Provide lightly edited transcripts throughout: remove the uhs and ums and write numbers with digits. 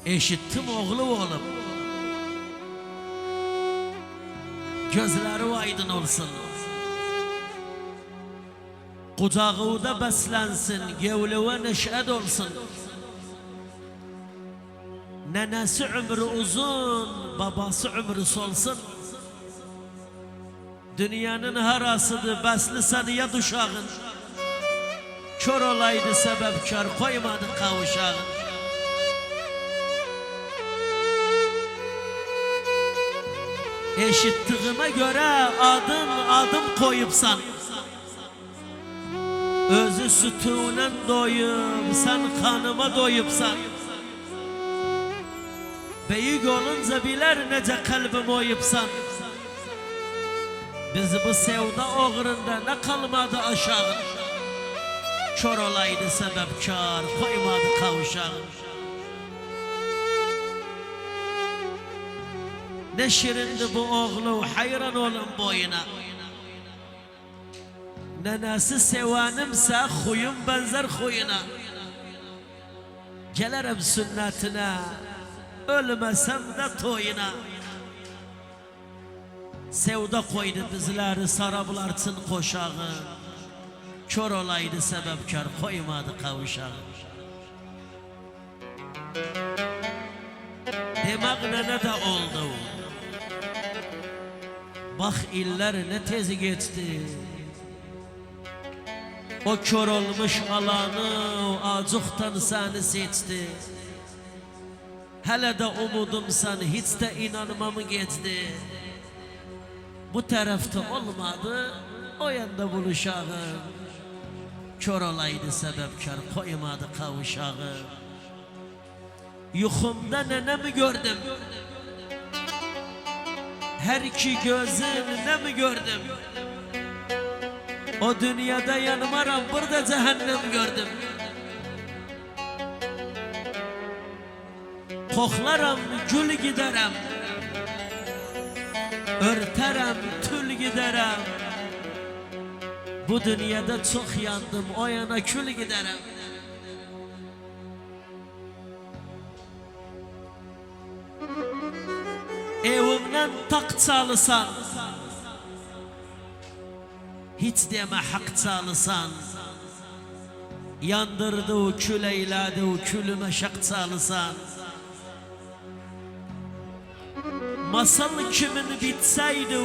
Eşittim oğlu oğlum. Gözleri aydın olsun. Kucağıda beslensin, gevleve neşet olsun. Nenesi ömrü uzun, babası ömrü solsun. Dünyanın harasıdır, besli saniye duşağın. Kör olaydı sebepkar, koymadı kavuşağın. Eşittiğime göre adım koyupsan. Özü sütüyle doyup, sen kanıma doyupsan. Büyük olunca biler nece kalbim oyupsan. Biz bu sevda oğrunda ne kalmadı aşağı. Kör olaydı sebepkar, koymadı kavuşağın. Ne şirindi bu oğlu, hayran olun boyuna. Nenesi sevanimse huyum benzer huyuna. Gelirim sünnetine, ölmesem de toyuna. Sevda koydu dizleri, sarabılarsın koşağı. Kör olaydı sebepkar, koymadı kavuşağı. Demek ne de oldu. Bak iller ne tez geçti. O kör olmuş alanı acıktan seni seçti. Hele de umudum sen hiç de inanmamı geçti. Bu tarafta olmadı, o yanda buluşağım. Kör olaydı sebepkar, koymadı kavuşağım. Yuhumda nenemi gördüm. Her iki gözümle mi gördüm? O dünyada yanmaram, burada cehennem gördüm. Koklarım, gül giderem. Örterem, tül giderem. Bu dünyada çok yandım, o yana kül giderem. Evimden tak çalısan, hiç deme hak çalısan. Yandırdı o kül eyledi o külüme şak çalısan. Masal kimin bitseydi,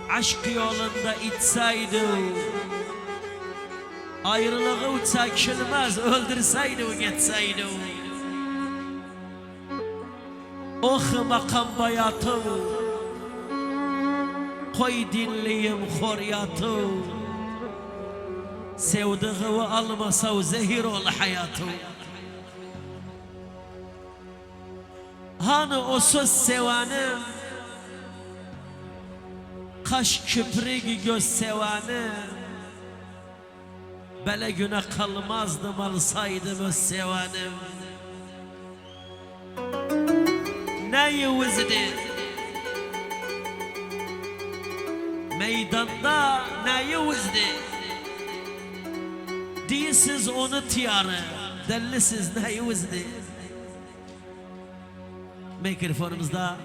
aşk yolunda itseydi, ayrılığı çekilmez öldürseydi o geçseydi. Oh makam bayatı, koy dinleyim horyatı. Sevdiği almasa o zehir ol hayatı. Hani o söz sevanim, kaş küpregi göz sevanim. Bele güne kalmazdım alsaydım o sevanim. Neyi vizdi? Meydanda neyi vizdi? Değilsiz onu tiyarı, dellisiz neyi vizdi? Mikrofonumuzda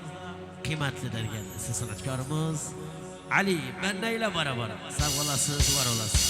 kıymetli dergen sanatkarımız Ali Benna ile beraber. Sağ olasınız, var olasınız.